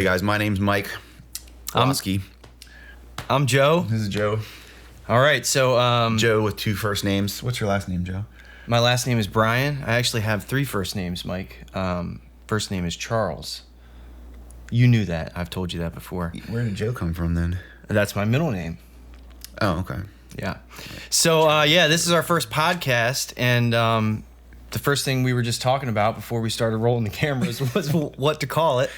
guys, my name's Mike Blonsky. I'm Joe. This is Joe. All right, so Joe with two first names. What's your last name, Joe? my last name is Brian. I actually have three first names, Mike. First name is Charles. You knew that. I've told you that before. Where did Joe come from then? That's my middle name. Oh, okay. Yeah. So, this is our first podcast, and the first thing we were just talking about before we started rolling the cameras was what to call it.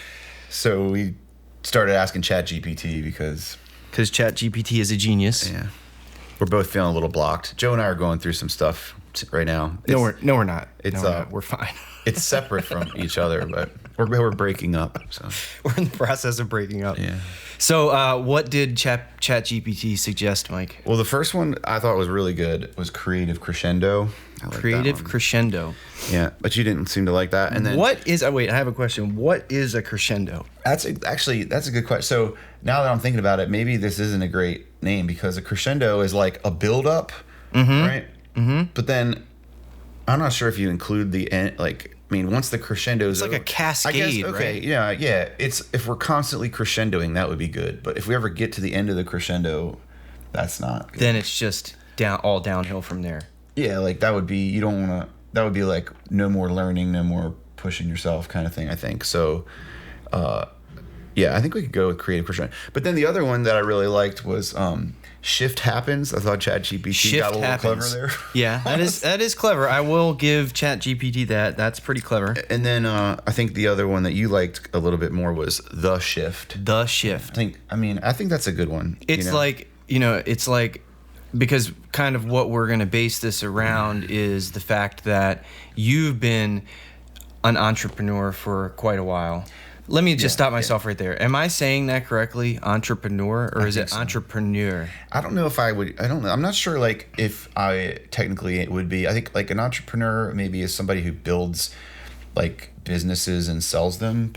So we started asking ChatGPT because ChatGPT is a genius. yeah, we're both feeling a little blocked. Joe and I are going through some stuff right now. No, we're not. It's we're fine. It's separate from each other, but we're breaking up. So We're in the process of breaking up. yeah. So, what did ChatGPT suggest, Mike? Well, the first one I thought was really good was creative crescendo. I like that Creative one. crescendo. Yeah, but you didn't seem to like that. And then What is? Wait, I have a question. What is a crescendo? that's a good question. So now that I'm thinking about it, maybe this isn't a great name because a crescendo is like a build up, right? Mm-hmm. But then I'm not sure if you include the end. Like, I mean, once the crescendo is It's like a cascade, I guess, okay, right? Yeah. It's if we're constantly crescendoing, that would be good. But if we ever get to the end of the crescendo, that's not good. Then it's just all downhill from there. Yeah, like that would be, you don't want to, that would be like no more learning, no more pushing yourself kind of thing, I think. So, yeah, I think we could go with creative crescendo. But then the other one that I really liked was shift happens. I thought ChatGPT got a little clever there. Yeah, that is clever. I will give ChatGPT that. That's pretty clever. And then I think the other one that you liked a little bit more was the shift. The shift. I think that's a good one. It's like, because kind of what we're going to base this around is the fact that you've been an entrepreneur for quite a while. Let me just stop myself right there. Am I saying that correctly? Entrepreneur, or is it entrepreneur? I don't know if I would. I don't know. I'm not sure. Like if I technically it would be. I think like an entrepreneur maybe is somebody who builds like businesses and sells them,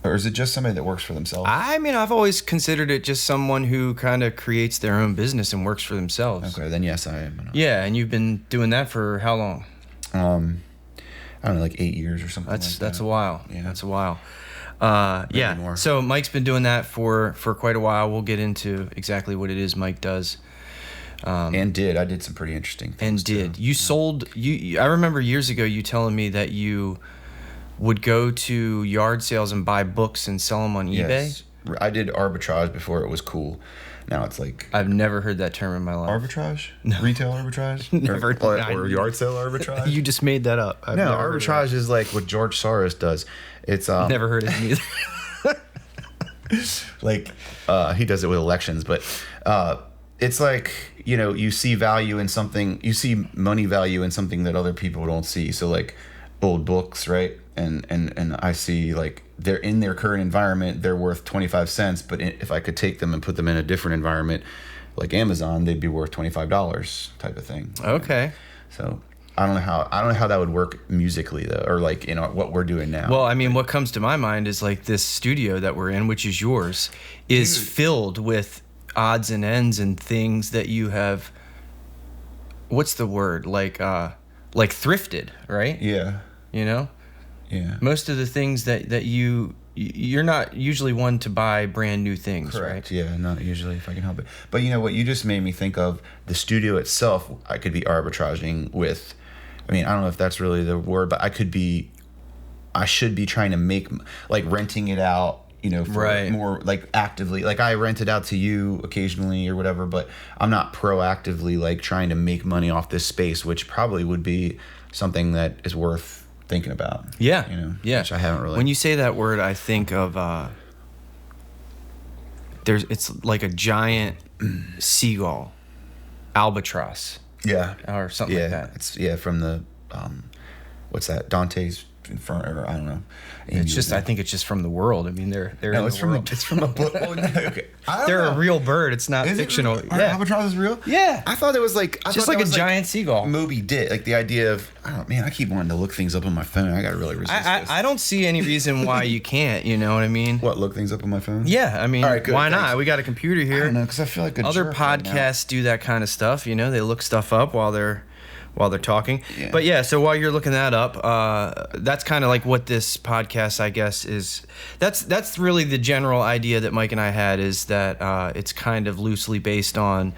or is it just somebody that works for themselves? I mean, I've always considered it just someone who kind of creates their own business and works for themselves. Okay, then yes, I am. Yeah, and you've been doing that for how long? I don't know, like 8 years or something. That's a while. Yeah. That's a while. Maybe more. So Mike's been doing that for quite a while. We'll get into exactly what it is Mike does. I did some pretty interesting things. You sold. I remember years ago you telling me that you would go to yard sales and buy books and sell them on eBay. Yes. I did arbitrage before it was cool. Now it's like I've never heard that term in my life. arbitrage, retail arbitrage, Never. or yard sale arbitrage. You just made that up. I've No, never heard of arbitrage is like what George Soros does. It's that. Never heard of it either. like he does it with elections, but it's like, you know, you see value in something, you see money value in something that other people don't see. So like old books, right? And I see like they're in their current environment, they're worth 25 cents, but if I could take them and put them in a different environment like Amazon, they'd be worth $25 type of thing. Okay. So I don't know how that would work musically though, or like, you know, what we're doing now. Well, I mean, what comes to my mind is like this studio that we're in, which is yours, is filled with odds and ends and things that you have. What's the word? Like thrifted, right? Yeah. You know, Yeah. most of the things that you're not usually one to buy brand new things, Correct. right? Yeah, not usually if I can help it. But you know what? You just made me think of the studio itself. I could be arbitraging with. I mean, I don't know if that's really the word, but I should be trying to make, like renting it out, you know, for more like actively. Like I rent it out to you occasionally or whatever, but I'm not proactively like trying to make money off this space, which probably would be something that is worth thinking about. Yeah. You know, yeah. which I haven't really. When you say that word, I think of it's like a giant seagull, albatross. Yeah. Or something like that. It's from the what's that? Dante's Inferno, or I don't know. It's just, I think it's just from the world. I mean, they're no, in it's the from world. it's from a book. Oh, no, okay. They're a real bird. It's not fictional. It real? Are albatrosses real? Yeah. I thought it was like It's just like a giant seagull. Moby Dick, like the idea of, oh man, I keep wanting to look things up on my phone. I gotta really resist this. I don't see any reason why you can't. You know what I mean? What, look things up on my phone? Yeah, I mean, All right, good, why thanks. not? We got a computer here. I don't know, because I feel like a Other jerk right now. podcasts do that kind of stuff. You know, they look stuff up while they're while they're talking. Yeah. But yeah, so while you're looking that up, that's kind of like what this podcast, I guess, is. That's really the general idea that Mike and I had, is that it's kind of loosely based on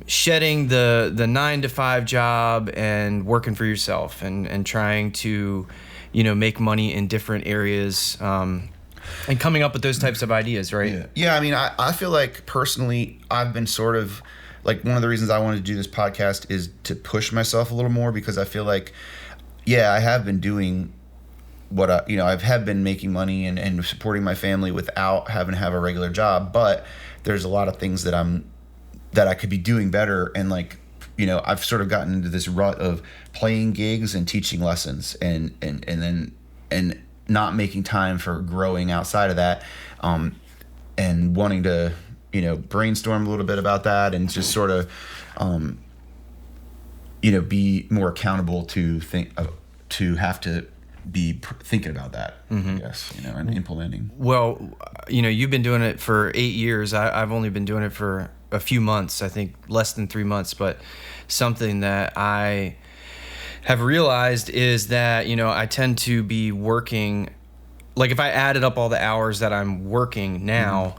shedding the 9-to-5 job and working for yourself and trying to, make money in different areas, and coming up with those types of ideas, right? Yeah. I mean, I feel like personally, I've been sort of like, one of the reasons I wanted to do this podcast is to push myself a little more, because I feel like, I have been doing what I have been making money and supporting my family without having to have a regular job, but there's a lot of things that I could be doing better. And like, I've sort of gotten into this rut of playing gigs and teaching lessons and not making time for growing outside of that, and wanting to, brainstorm a little bit about that and just sort of, be more accountable to have to be thinking about that, I guess, and implementing. Well, you've been doing it for 8 years. I've only been doing it for a few months, I think less than 3 months, but something that I have realized is that, I tend to be working, like if I added up all the hours that I'm working now,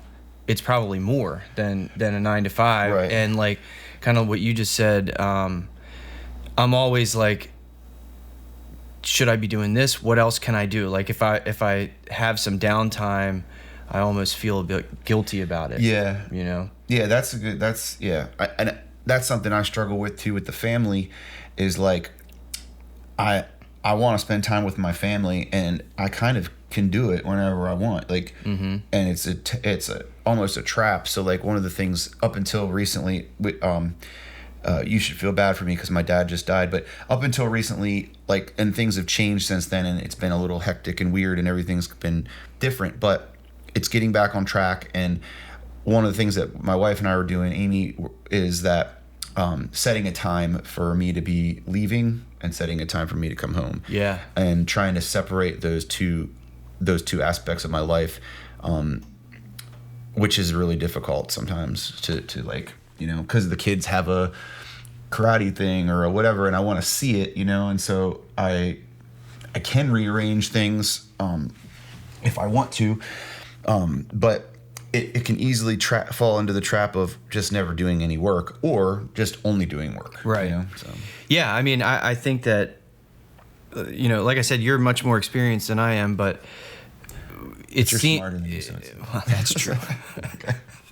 it's probably more than a 9-to-5. Right. And like kind of what you just said, I'm always like, should I be doing this? What else can I do? Like if I have some downtime, I almost feel a bit guilty about it. Yeah. Yeah, and that's something I struggle with too with the family, is like I want to spend time with my family, and I kind of can do it whenever I want, like, and it's almost a trap. So like one of the things up until recently, you should feel bad for me because my dad just died, but up until recently, like, and things have changed since then, and it's been a little hectic and weird, and everything's been different, but it's getting back on track. And one of the things that my wife and I were doing, Amy, is that setting a time for me to be leaving and setting a time for me to come home. Yeah. And trying to separate those two aspects of my life, which is really difficult sometimes to like, because the kids have a karate thing or whatever, and I want to see it, and so I can rearrange things if I want to, but it can easily fall into the trap of just never doing any work or just only doing work. Right. So. Yeah, I mean, I think that, like I said, you're much more experienced than I am, but you're smarter than me, so well, that's true.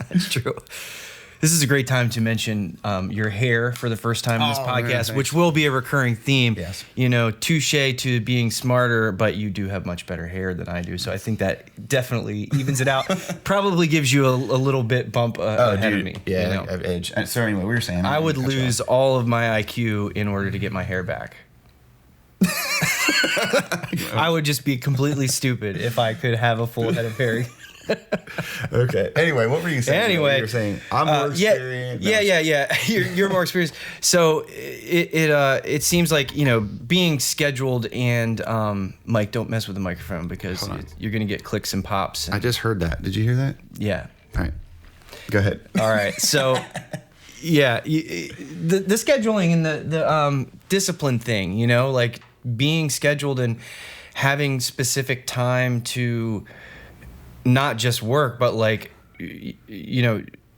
That's true. This is a great time to mention your hair for the first time in this podcast, which will be a recurring theme. Yes. Touche to being smarter, but you do have much better hair than I do. So I think that definitely evens it out. Probably gives you a little bit bump ahead of me. Yeah, I have edge. So anyway, we were saying. I would lose all of my IQ in order to get my hair back. I would just be completely stupid if I could have a full head of hair. Okay. Anyway, what were you saying? Anyway, you were saying I'm more experienced. Yeah. You're more experienced. So it seems like being scheduled and Mike, don't mess with the microphone because you're gonna get clicks and pops. And, I just heard that. Did you hear that? Yeah. All right. Go ahead. All right. So yeah, the scheduling and the discipline thing. Like being scheduled and having specific time to not just work, but like,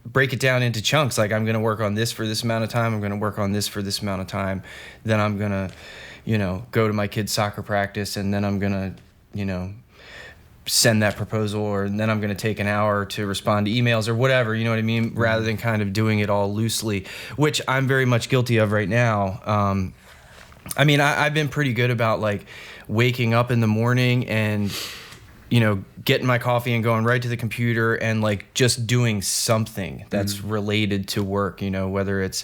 break it down into chunks. Like I'm going to work on this for this amount of time. I'm going to work on this for this amount of time. Then I'm going to, go to my kid's soccer practice, and then I'm going to, send that proposal, or then I'm going to take an hour to respond to emails or whatever, you know what I mean? Rather than kind of doing it all loosely, which I'm very much guilty of right now. I mean, I've been pretty good about like waking up in the morning and, getting my coffee and going right to the computer and like just doing something that's related to work, whether it's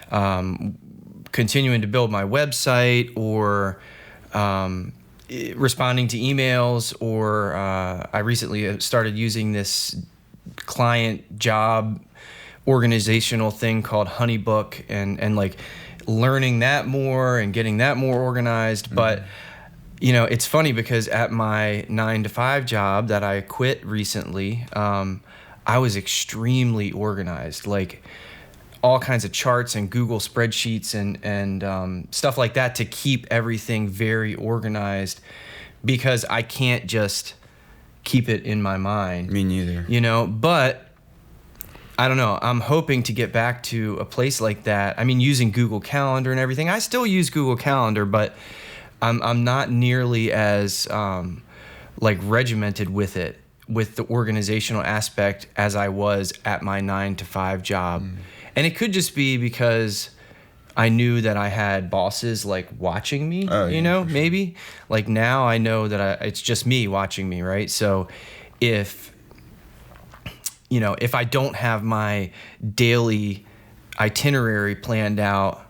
continuing to build my website or responding to emails, or I recently started using this client job organizational thing called Honeybook and like learning that more and getting that more organized. But it's funny because at my 9-to-5 job that I quit recently, I was extremely organized. Like all kinds of charts and Google spreadsheets and stuff like that to keep everything very organized, because I can't just keep it in my mind. Me neither. You know, but I don't know. I'm hoping to get back to a place like that. I mean, using Google Calendar and everything. I still use Google Calendar, but I'm not nearly as like regimented with it, with the organizational aspect, as I was at my 9-to-5 job. And it could just be because I knew that I had bosses like watching me, you know, maybe. Like now I know that it's just me watching me, right? So if I don't have my daily itinerary planned out,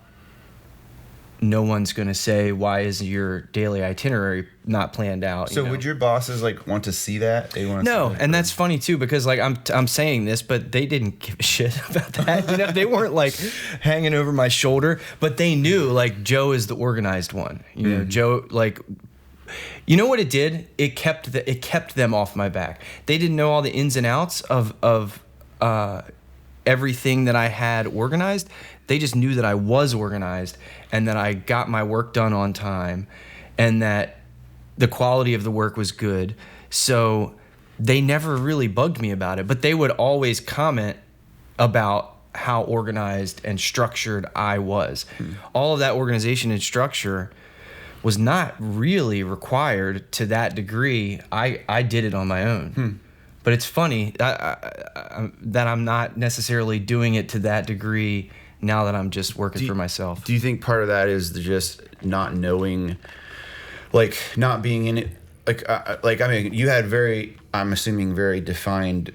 no one's going to say, why is your daily itinerary not planned out? So would your bosses like want to see that? They want to No, see that, and that's funny too, because like I'm saying this, but they didn't give a shit about that. You know, they weren't like hanging over my shoulder, but they knew like Joe is the organized one. You know, Joe, like, you know what it did? It kept them off my back. They didn't know all the ins and outs of everything that I had organized. They just knew that I was organized and that I got my work done on time and that the quality of the work was good. So they never really bugged me about it, but they would always comment about how organized and structured I was. All of that organization and structure was not really required to that degree. I did it on my own. But it's funny that I'm not necessarily doing it to that degree now that I'm just working for myself. Do you think part of that is just not knowing, like not being in it? Like I mean, you had I'm assuming very defined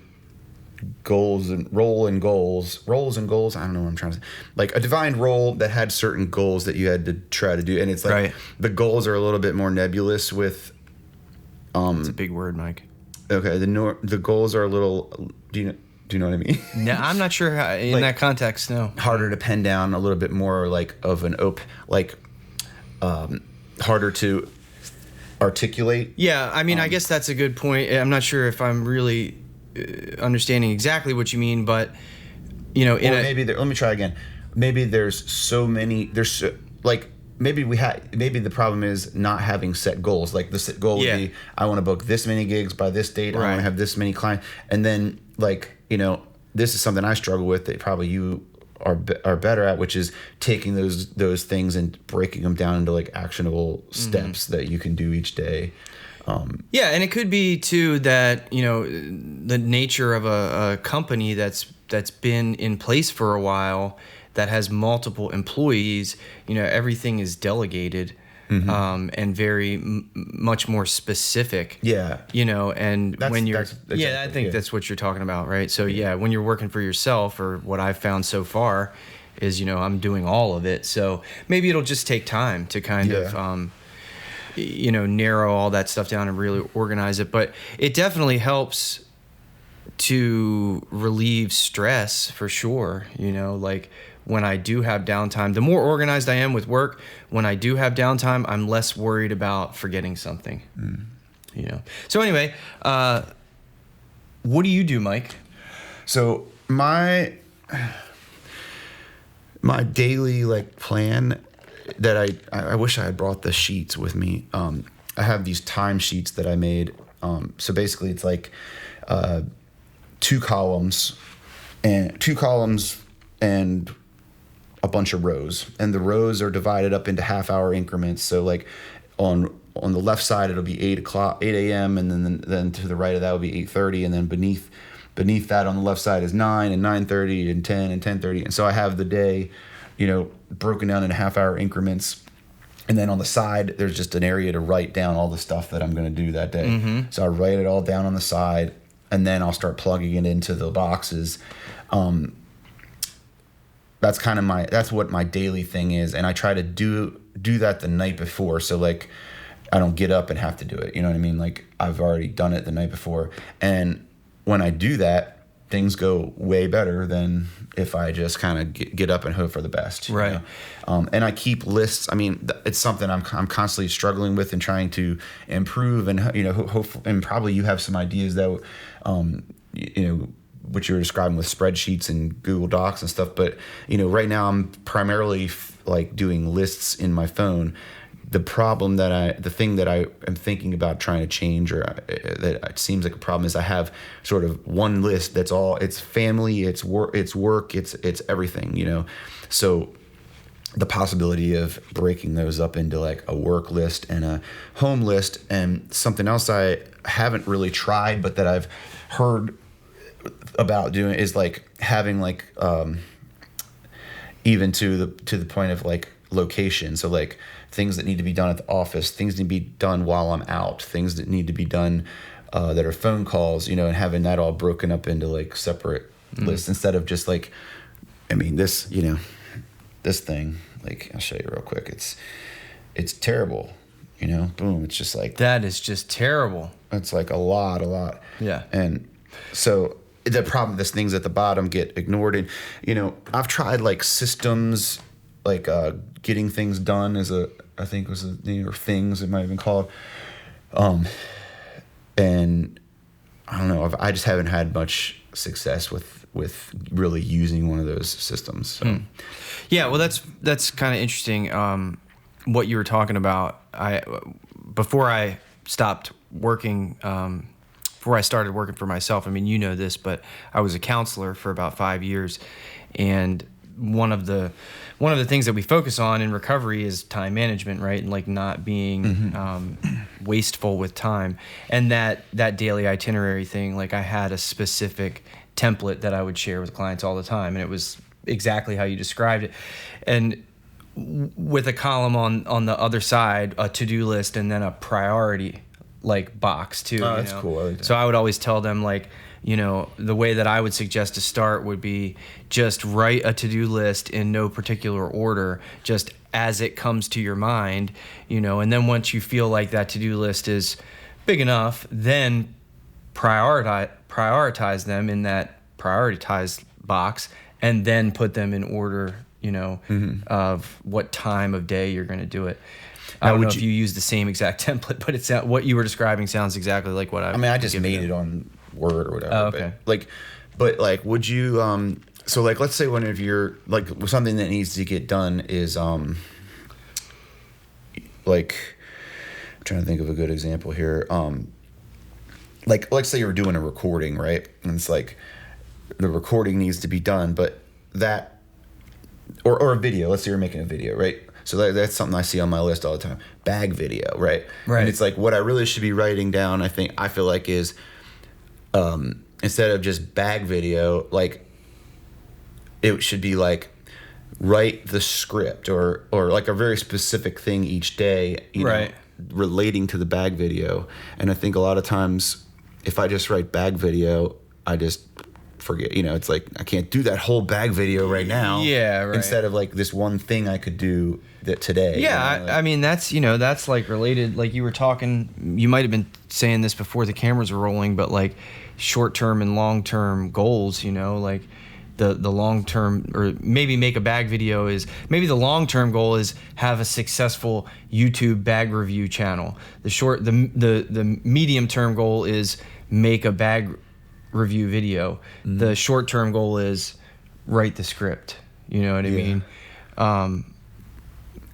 goals and roles and goals. I don't know what I'm trying to say. Like a defined role that had certain goals that you had to try to do, and it's like the goals are a little bit more nebulous with. It's a big word, Mike. Okay, the goals are a little. Do you know what I mean? No, I'm not sure how, in that context. No, harder to pin down, a little bit more like of an harder to articulate. Yeah, I mean, I guess that's a good point. I'm not sure if I'm really understanding exactly what you mean, but let me try again. Maybe there's so many. Maybe the problem is not having set goals. Like the set goal would be, I want to book this many gigs by this date. I want to have this many clients, and then this is something I struggle with that probably you are better at, which is taking those things and breaking them down into like actionable steps that you can do each day. Yeah, and it could be too that the nature of a company that's been in place for a while, that has multiple employees. Everything is delegated. And very much more specific. Yeah. And when you're, I think that's what you're talking about, right? So when you're working for yourself, or what I've found so far is, I'm doing all of it. So maybe it'll just take time to kind of, narrow all that stuff down and really organize it. But it definitely helps to relieve stress for sure. Like, when I do have downtime, the more organized I am with work, when I do have downtime, I'm less worried about forgetting something. So anyway, what do you do, Mike? So my daily plan that I wish I had brought the sheets with me. I have these time sheets that I made. So basically it's like two columns and a bunch of rows, and the rows are divided up into half-hour increments. So like on the left side it'll be 8 a.m. and then to the right of that will be 8:30, and then beneath that on the left side is 9 and 9:30 and 10 and 10:30. And so I have the day broken down into half-hour increments, and then on the side there's just an area to write down all the stuff that I'm going to do that day. So I write it all down on the side, and then I'll start plugging it into the boxes. That's kind of that's what my daily thing is, and I try to do that the night before, so like I don't get up and have to do it. You know what I mean? Like I've already done it the night before, and when I do that, things go way better than if I just kind of get up and hope for the best. Right. And I keep lists. I mean, it's something I'm constantly struggling with and trying to improve, and hopefully, and probably you have some ideas that what you were describing with spreadsheets and Google Docs and stuff. But, right now I'm primarily like doing lists in my phone. The thing that I am thinking about trying to change, or that it seems like a problem, is I have sort of one list that's all, it's family, it's work, it's everything, So the possibility of breaking those up into like a work list and a home list, and something else I haven't really tried, but that I've heard about doing is like having like, even to the point of like location. So like things that need to be done at the office, things need to be done while I'm out, things that need to be done that are phone calls, and having that all broken up into like separate lists, instead of just like, this, this thing, like I'll show you real quick. It's terrible, boom. It's just like, that is just terrible. It's like a lot. Yeah. And so the problem, these things at the bottom get ignored. And, I've tried like systems, like getting things done I think was a name, or things it might have been called. And I don't know, I just haven't had much success with really using one of those systems. So. Yeah, well, that's kind of interesting. What you were talking about, before I stopped working, before I started working for myself, this, but I was a counselor for about 5 years, and one of the things that we focus on in recovery is time management, right? And like not being wasteful with time. And that daily itinerary thing, like I had a specific template that I would share with clients all the time, and it was exactly how you described it. And with a column on the other side, a to-do list, and then a priority like box too. Oh, that's cool. I like that. So I would always tell them, like, the way that I would suggest to start would be just write a to-do list in no particular order, just as it comes to your mind, and then once you feel like that to-do list is big enough, then prioritize them in that prioritized box, and then put them in order, of what time of day you're going to do it. I don't know if you use the same exact template, but what you were describing sounds exactly like what I just made it on Word or whatever. Oh, okay. But would you, so like, let's say one of your, like something that needs to get done is, like, I'm trying to think of a good example here. Like, let's say you're doing a recording, right? And it's like, the recording needs to be done, but that, or a video, let's say you're making a video, right? So that's something I see on my list all the time. Bag video, right? Right. And it's like, what I really should be writing down, I feel like is, instead of just bag video, like it should be like write the script or like a very specific thing each day, right, relating to the bag video. And I think a lot of times if I just write bag video, I just forget, it's like I can't do that whole bag video right now. Yeah, right. Instead of like this one thing I could do that today. Yeah, that's like related. Like you were talking, you might have been saying this before the cameras were rolling, but like short-term and long-term goals, like the long-term, or maybe make a bag video is, maybe the long-term goal is have a successful YouTube bag review channel. The medium-term goal is make a bag review video. Mm-hmm. The short-term goal is write the script. You know what I mean?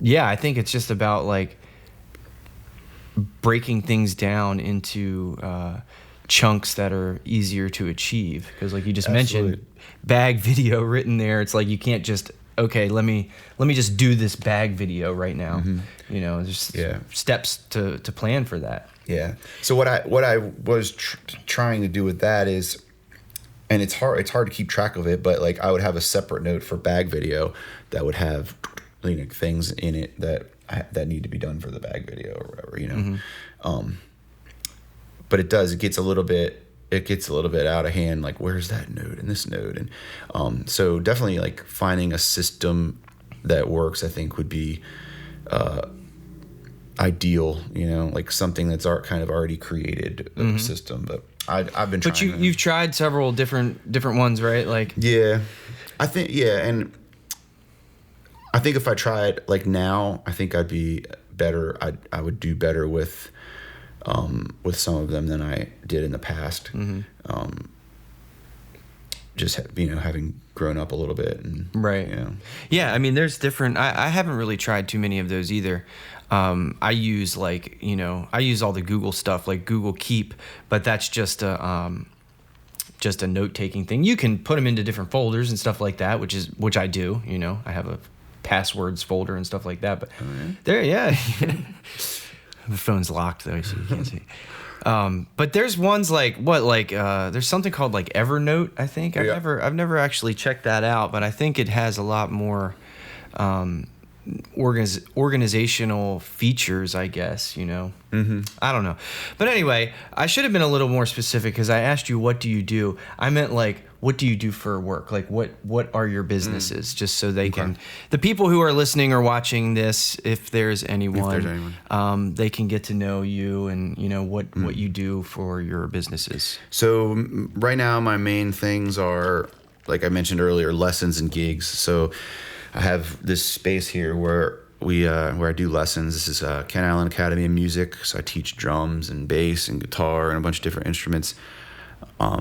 Yeah, I think it's just about like breaking things down into chunks that are easier to achieve. Because like you just mentioned, bag video written there, it's like you can't just, okay, let me just do this bag video right now. Mm-hmm. There's steps to plan for that. Yeah. So what I was trying to do with that is, and it's hard to keep track of it, but like I would have a separate note for bag video that would have things in it that need to be done for the bag video or whatever, Mm-hmm. But it gets a little bit out of hand. Like, where's that node and this node? And so definitely like finding a system that works, I think would be ideal, like something that's kind of already created a mm-hmm. system. But I've been trying. But you've tried several different ones, right? Like, yeah, I think, and I think if I tried like now, I think I'd be better. I would do better with some of them than I did in the past. Mm-hmm. just having grown up a little bit and right. Yeah, I mean, there's different. I haven't really tried too many of those either. I use I use all the Google stuff like Google Keep, but that's just a note taking thing. You can put them into different folders and stuff like that, which I do. I have a passwords folder and stuff like that. But there, yeah, the phone's locked though, so you can't see. But there's ones there's something called like Evernote, I think. I've never actually checked that out, but I think it has a lot more organizational features, I guess, Mm-hmm. I don't know. But anyway, I should have been a little more specific because I asked you, what do you do? I meant like, what do you do for work? Like what are your businesses? Just so they can, the people who are listening or watching this, if there's anyone, they can get to know you and what you do for your businesses. So right now my main things are, like I mentioned earlier, lessons and gigs. So I have this space here where I do lessons. This is Kent Island Academy of Music. So I teach drums and bass and guitar and a bunch of different instruments. I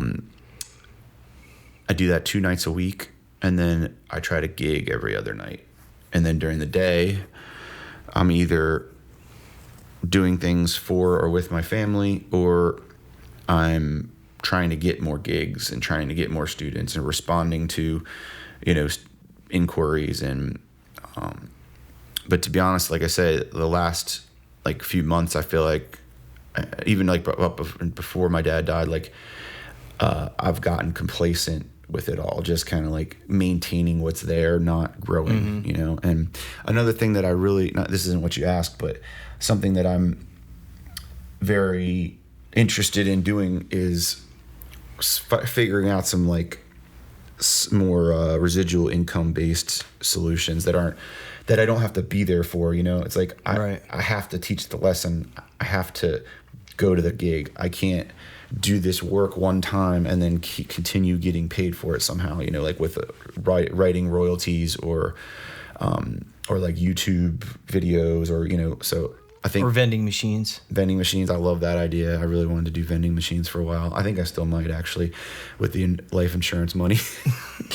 do that 2 nights a week, and then I try to gig every other night. And then during the day, I'm either doing things for or with my family, or I'm trying to get more gigs and trying to get more students and responding to, inquiries. And but to be honest, like I said, the last few months, I feel like even before my dad died, I've gotten complacent with it all, just kind of like maintaining what's there, not growing, And another thing that I really, this isn't what you asked, but something that I'm very interested in doing is figuring out some more residual income based solutions that I don't have to be there for. It's like I have to teach the lesson, I have to go to the gig, I can't do this work one time and then continue getting paid for it somehow, like with writing royalties or like YouTube videos or, so I think. Or vending machines. Vending machines. I love that idea. I really wanted to do vending machines for a while. I think I still might actually with the life insurance money.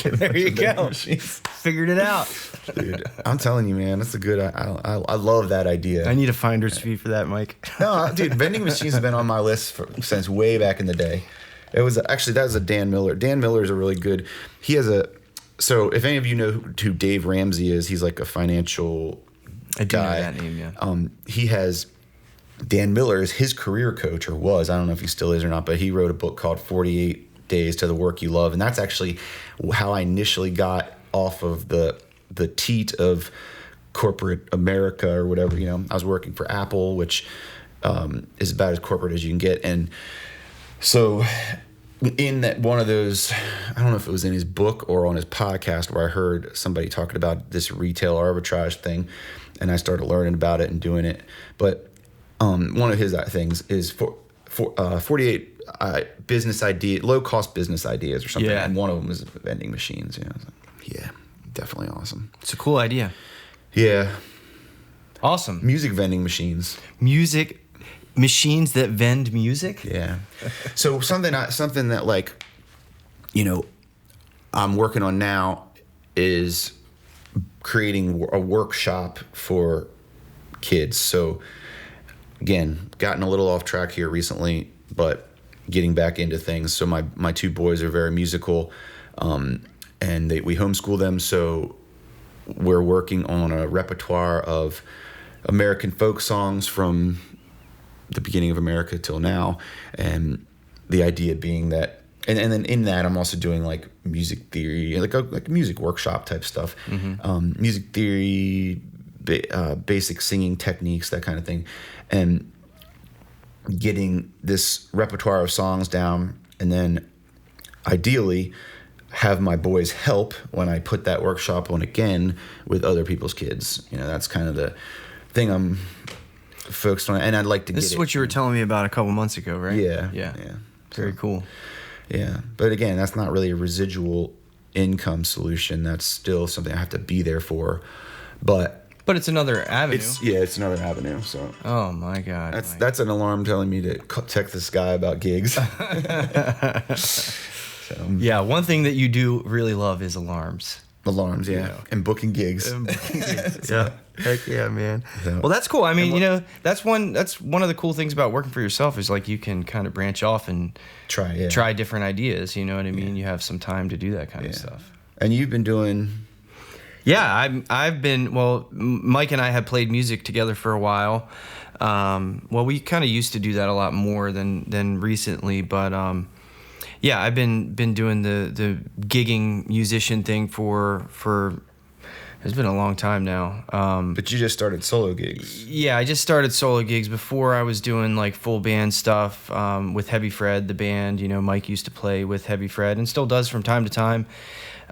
There you go. Figured it out. Dude, I'm telling you, man, that's a good, I love that idea. I need a finder's fee for that, Mike. No, dude, vending machines have been on my list since way back in the day. That was a Dan Miller. Dan Miller is a really good, so if any of you know who Dave Ramsey is, he's like a financial I do guy. know that name, yeah. He has, Dan Miller is his career coach, or was, I don't know if he still is or not, but he wrote a book called 48 Days to the Work You Love. And that's actually how I initially got off of the teat of corporate America or whatever. I was working for Apple, which is about as corporate as you can get. And so in that one of those, I don't know if it was in his book or on his podcast, where I heard somebody talking about this retail arbitrage thing, and I started learning about it and doing it. But one of his things is 48 business idea, low cost business ideas or something. Yeah. And one of them is vending machines. I was like, yeah, definitely awesome. It's a cool idea. Yeah. Awesome. Music vending machines. Music machines that vend music? Yeah. So something that I'm working on now is creating a workshop for kids. So again, gotten a little off track here recently, but getting back into things. So my 2 boys are very musical, and we homeschool them. So we're working on a repertoire of American folk songs from the beginning of America till now, and the idea being that, and then in that I'm also doing like music theory, like a music workshop type stuff, music theory, basic singing techniques, that kind of thing, and getting this repertoire of songs down, and then ideally have my boys help when I put that workshop on again with other people's kids. That's kind of the thing I'm focused on, and I'd like to This is what you were telling me about a couple months ago, right? Yeah. Very cool. Yeah, but again, that's not really a residual income solution. That's still something I have to be there for, but it's another avenue. It's another avenue. So. Oh my God. That's an alarm telling me to text this guy about gigs. So Yeah, one thing that you do really love is alarms. Alarms, yeah. You know. And booking gigs. Yeah. Heck yeah, man. So- Well, that's cool. I mean, that's one of the cool things about working for yourself is like you can kind of branch off and try different ideas, you know what I mean? You have some time to do that kind of stuff. And you've been doing... Yeah, I've been, well, Mike and I have played music together for a while. Well, we kind of used to do that a lot more than recently, but yeah, I've been doing the gigging musician thing for it's been a long time now. But you just started solo gigs. Yeah, I just started solo gigs. Before I was doing like full band stuff with Heavy Fred, the band. You know, Mike used to play with Heavy Fred and still does from time to time.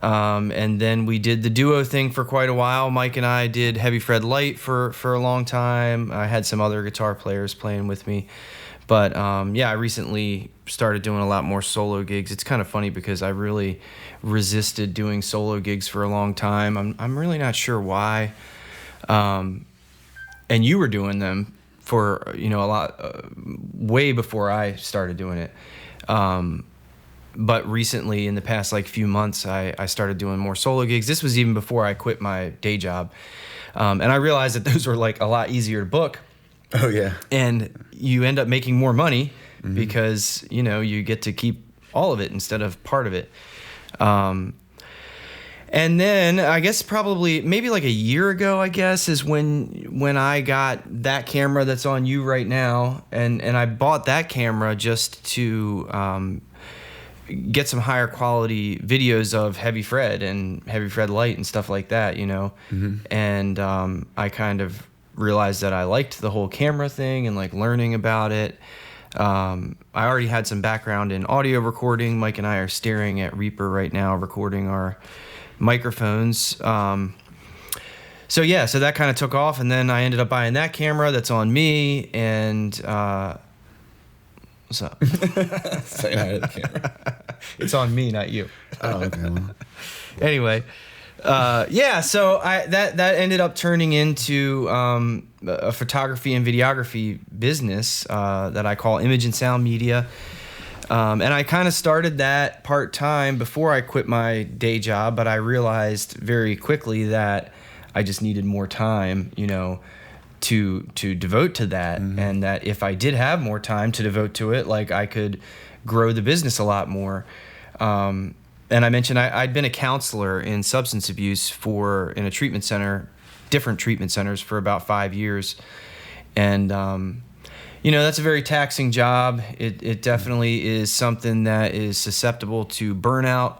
And then we did the duo thing for quite a while. Mike and I did Heavy Fred Light for a long time. I had some other guitar players playing with me. But yeah, I recently started doing a lot more solo gigs. It's kind of funny because I really resisted doing solo gigs for a long time. I'm really not sure why. And you were doing them for, a lot, way before I started doing it. But recently, in the past few months, I started doing more solo gigs. This was even before I quit my day job. And I realized that those were like a lot easier to book. Oh, yeah. And you end up making more money because, you get to keep all of it instead of part of it. And then I guess probably maybe like a year ago, is when I got that camera that's on you right now. And I bought that camera just to get some higher quality videos of Heavy Fred and Heavy Fred Light and stuff like that, And I kind of realized that I liked the whole camera thing and like learning about it. I already had some background in audio recording. Mike and I are staring at Reaper right now, recording our microphones. So that kind of took off, and then I ended up buying that camera that's on me. And what's up? Saying hi to the camera. It's on me, not you. Oh, okay. Well. Anyway. So that ended up turning into a photography and videography business that I call Image and Sound Media. And I kind of started that part-time before I quit my day job, but I realized very quickly that I just needed more time, to devote to that. And that if I did have more time to devote to it, like I could grow the business a lot more. And I mentioned I'd been a counselor in substance abuse in a treatment center, different treatment centers for about 5 years. And, that's a very taxing job. It definitely is something that is susceptible to burnout.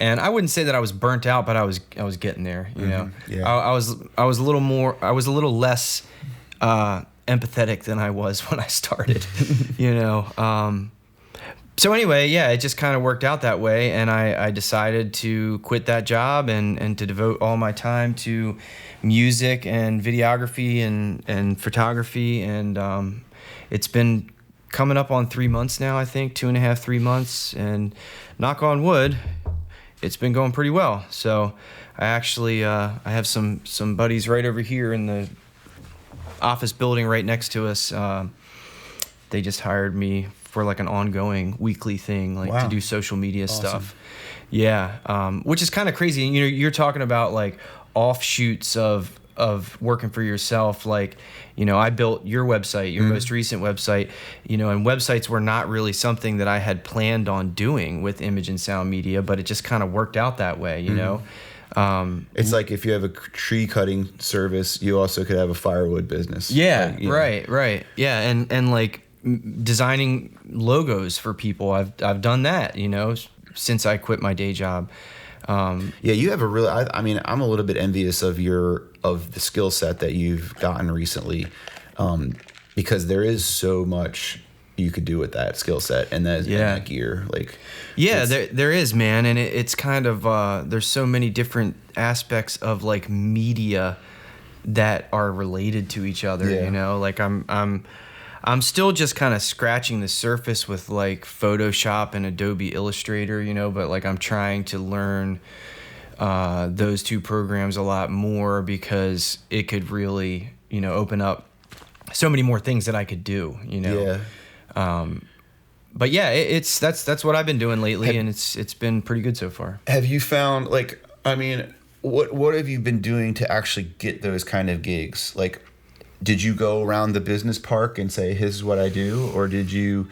And I wouldn't say that I was burnt out, but I was getting there, Yeah. I was a little less empathetic than I was when I started, So anyway, yeah, it just kind of worked out that way, and I decided to quit that job and to devote all my time to music and videography and photography, and it's been coming up on 3 months now, I think, 2.5, 3 months, and knock on wood, it's been going pretty well. So I actually I have some buddies right over here in the office building right next to us. They just hired me for like an ongoing weekly thing, to do social media stuff. Yeah. Which is kind of crazy. You're talking about like offshoots of working for yourself. Like, I built your website, your most recent website, and websites were not really something that I had planned on doing with Image and Sound Media, but it just kind of worked out that way, It's like if you have a tree cutting service, you also could have a firewood business. Yeah. Right. Yeah. And like, designing logos for people, I've done that, since I quit my day job. You have a really. I'm a little bit envious of the skill set that you've gotten recently, because there is so much you could do with that skill set and that gear. Like, there is, man, and it's kind of there's so many different aspects of like media that are related to each other. Like I'm still just kind of scratching the surface with like Photoshop and Adobe Illustrator, but like I'm trying to learn those two programs a lot more because it could really, open up so many more things that I could do, But yeah, that's what I've been doing lately, and it's been pretty good so far. Have you found, like, I mean, what have you been doing to actually get those kind of gigs? Like, did you go around the business park and say, "This is what I do," or did you?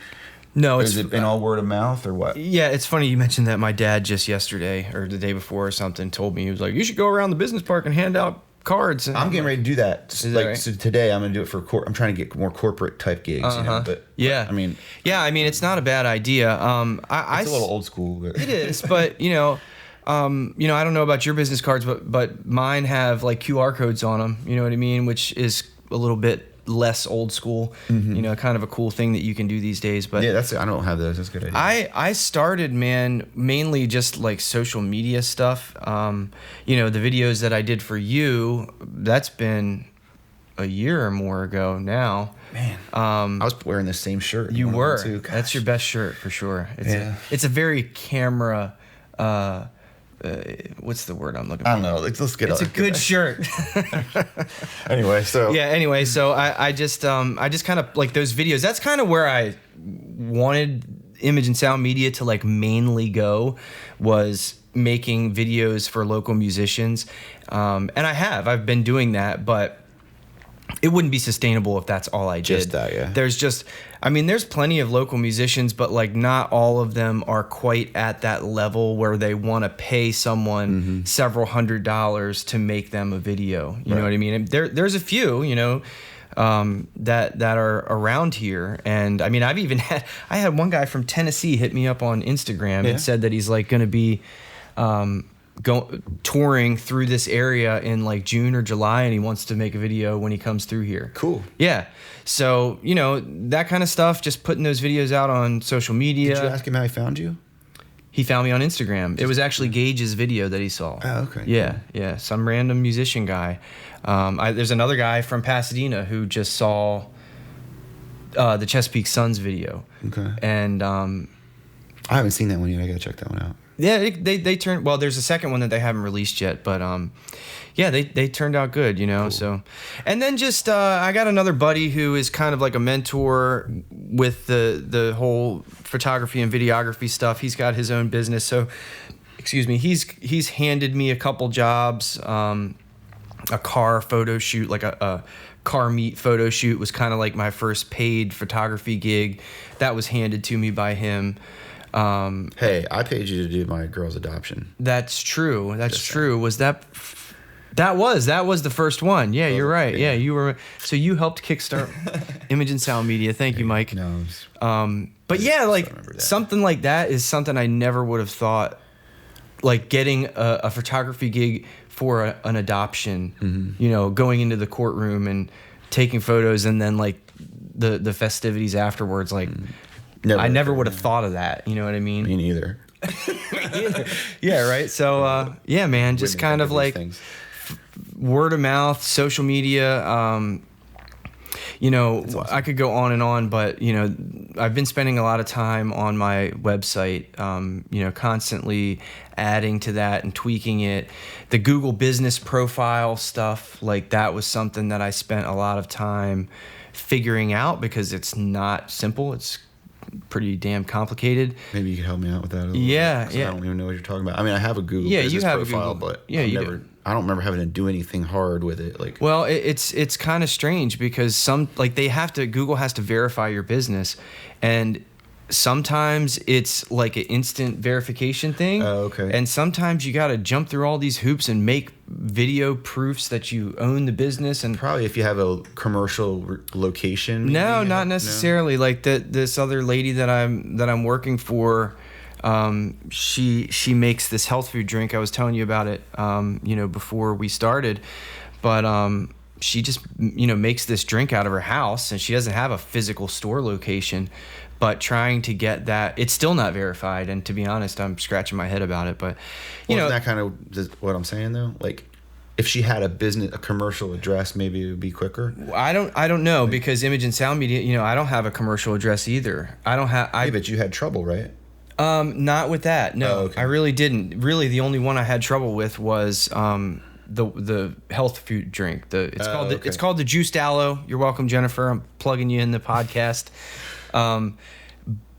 No, has it been all word of mouth or what? Yeah, it's funny you mentioned that. My dad just yesterday or the day before or something told me, he was like, "You should go around the business park and hand out cards." And I'm getting ready to do that. Right? So today I'm going to do it for I'm trying to get more corporate type gigs, you know. But yeah, I mean, it's not a bad idea. It's a little old school. But. It is, but you know, I don't know about your business cards, but mine have like QR codes on them. You know what I mean? Which is a little bit less old school. You know, kind of a cool thing that you can do these days. But yeah, I don't have those. That's a good idea. I started, man, mainly just like social media stuff. You know, the videos that I did for you, that's been a year or more ago now. Man, I was wearing the same shirt. You were. That's your best shirt for sure. It's a very camera. What's the word I'm looking for? I don't know. Let's get. It's a good shirt. Anyway, so I just kind of like those videos. That's kind of where I wanted Image and Sound Media to like mainly go, was making videos for local musicians, and I've been doing that, but it wouldn't be sustainable if that's all I did. Just that, yeah. There's plenty of local musicians, but like not all of them are quite at that level where they want to pay someone several $100s to make them a video. You know what I mean? And there's a few, you know, that are around here. And I mean, I had one guy from Tennessee hit me up on Instagram and said that he's like going to be, touring through this area in like June or July, and he wants to make a video when he comes through here. Cool. Yeah. So, you know, that kind of stuff, just putting those videos out on social media. Did you ask him how he found you? He found me on Instagram. It was actually Gage's video that he saw. Oh, okay. Yeah, yeah. Some random musician guy. There's another guy from Pasadena who just saw the Chesapeake Suns video. Okay. And I haven't seen that one yet. I gotta check that one out. Yeah, they turned, well, there's a second one that they haven't released yet, but yeah, they turned out good, you know. Cool. So, and then just I got another buddy who is kind of like a mentor with the whole photography and videography stuff. He's got his own business, so excuse me, he's handed me a couple jobs. A car photo shoot, like a car meet photo shoot, was kind of like my first paid photography gig. That was handed to me by him. Hey, I paid you to do my girl's adoption. That's true. That's true. Was that was the first one? Yeah, you're right. Yeah, you were. So you helped kickstart Image and Sound Media. Thank you, Mike. No. But yeah, like something like that is something I never would have thought. Like getting a photography gig for an adoption. You know, going into the courtroom and taking photos, and then like the festivities afterwards. Like. I never would have thought of that. You know what I mean? Me neither. Yeah, right. So, yeah, man, just kind of like word of mouth, social media. You know, awesome. I could go on and on, but, you know, I've been spending a lot of time on my website, you know, constantly adding to that and tweaking it. The Google business profile stuff, like that was something that I spent a lot of time figuring out, because it's not simple. It's pretty damn complicated. Maybe you could help me out with that a little bit. I don't even know what you're talking about. I mean, I have a Google business profile, but I don't remember having to do anything hard with it. Like, well, it's kind of strange, because Google has to verify your business, and sometimes it's like an instant verification thing. Oh, okay. And sometimes you got to jump through all these hoops and make video proofs that you own the business. And probably if you have a commercial location. No, not necessarily. No? Like this other lady that I'm working for, she makes this health food drink. I was telling you about it, you know, before we started, but she just, you know, makes this drink out of her house, and she doesn't have a physical store location. But trying to get that, it's still not verified. And to be honest, I'm scratching my head about it. But you know, that kind of what I'm saying though. Like, if she had a commercial address, maybe it would be quicker. I don't know, because Image and Sound Media, you know, I don't have a commercial address either. I don't have. Yeah, but you had trouble, right? Not with that. No, okay. I really didn't. Really, the only one I had trouble with was the health food drink. It's called the Juiced Aloe. You're welcome, Jennifer. I'm plugging you in the podcast.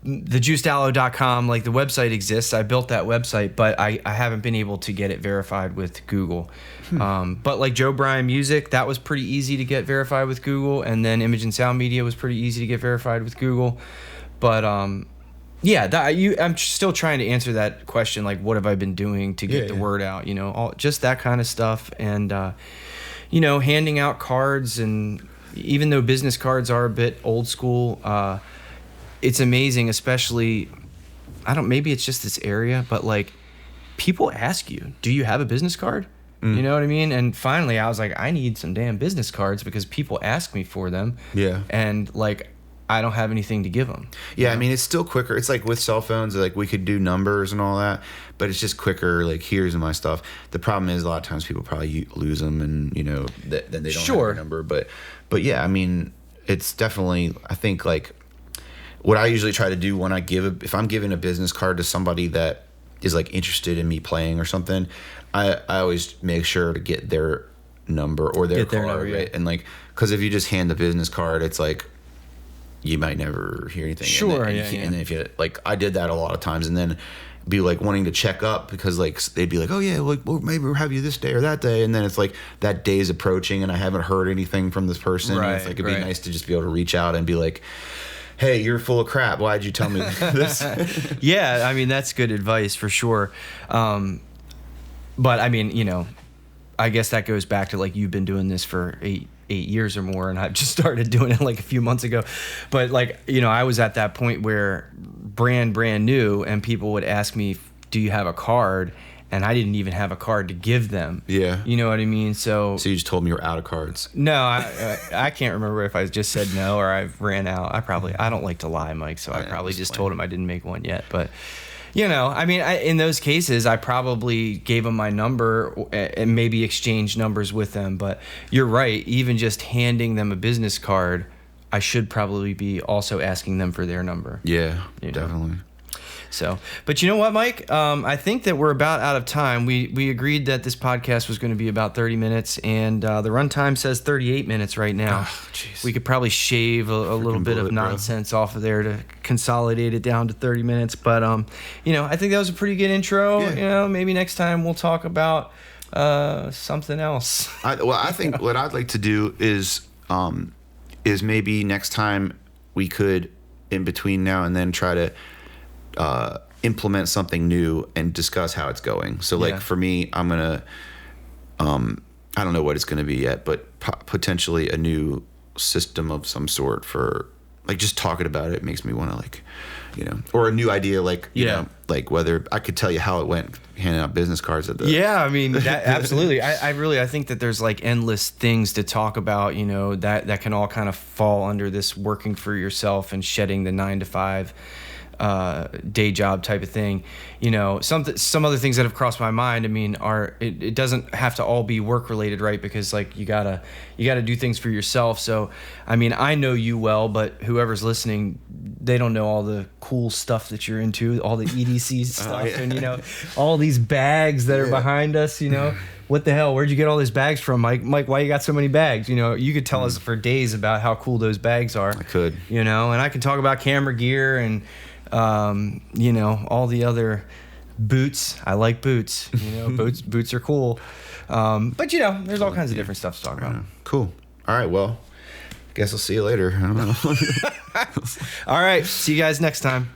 thejuicedaloe.com, like the website exists. I built that website, but I haven't been able to get it verified with Google. But like Joe Bryan Music, that was pretty easy to get verified with Google. And then Image and Sound Media was pretty easy to get verified with Google. But I'm still trying to answer that question. Like, what have I been doing to get the word out? You know, just that kind of stuff. And, you know, handing out cards. And even though business cards are a bit old school, it's amazing, especially, maybe it's just this area, but like people ask you, do you have a business card? You know what I mean? And finally I was like, I need some damn business cards because people ask me for them. Yeah. And like, I don't have anything to give them. Yeah. I mean, it's still quicker. It's like with cell phones, like we could do numbers and all that, but it's just quicker. Like, here's my stuff. The problem is a lot of times people probably lose them and, you know, then they don't have a number. But yeah, I mean, it's definitely, I think like, what I usually try to do when if I'm giving a business card to somebody that is like interested in me playing or something, I always make sure to get their number or their card, number, right? And like, because if you just hand the business card, it's like you might never hear anything. Sure, and then if you like, I did that a lot of times, and then be like wanting to check up because like they'd be like, oh yeah, like well, maybe we'll have you this day or that day, and then it's like that day's approaching and I haven't heard anything from this person. Right, and it's like it'd be nice to just be able to reach out and be like, hey, you're full of crap. Why'd you tell me this? Yeah, I mean, that's good advice for sure. But I mean, you know, I guess that goes back to like you've been doing this for eight years or more, and I've just started doing it like a few months ago. But like, you know, I was at that point where brand new, and people would ask me, do you have a card? And I didn't even have a card to give them. Yeah. You know what I mean? So you just told me you were out of cards. No, I can't remember if I just said no or I ran out. I don't like to lie, Mike, so I probably just told him I didn't make one yet. But, you know, I mean, in those cases, I probably gave them my number and maybe exchanged numbers with them. But you're right. Even just handing them a business card, I should probably be also asking them for their number. Yeah, definitely. So, but you know what, Mike? I think that we're about out of time. We agreed that this podcast was going to be about 30 minutes, and the runtime says 38 minutes right now. Oh, we could probably shave a little bit of nonsense off of there to consolidate it down to 30 minutes. But, you know, I think that was a pretty good intro. Yeah. You know, maybe next time we'll talk about something else. I think what I'd like to do is maybe next time we could, in between now and then, try to implement something new and discuss how it's going. So like for me, I'm gonna I don't know what it's gonna be yet, but potentially a new system of some sort for like just talking about it makes me want to like, you know, or a new idea like you know, like whether I could tell you how it went handing out business cards at the I mean that, absolutely. I think that there's like endless things to talk about, you know, that can all kind of fall under this working for yourself and shedding the 9-to-5 day job type of thing. You know, some other things that have crossed my mind, I mean, it doesn't have to all be work related, right? Because like you gotta do things for yourself. So I mean, I know you well, but whoever's listening, they don't know all the cool stuff that you're into, all the EDC stuff. And you know, all these bags that are behind us, you know. What the hell? Where'd you get all these bags from, Mike? Mike, why you got so many bags? You know, you could tell us for days about how cool those bags are. I could. You know, and I can talk about camera gear and you know, all the other boots. I like boots. You know, boots are cool. But you know, there's all kinds of different stuff to talk about. Cool. All right. Well, guess I'll see you later. I don't know. All right. See you guys next time.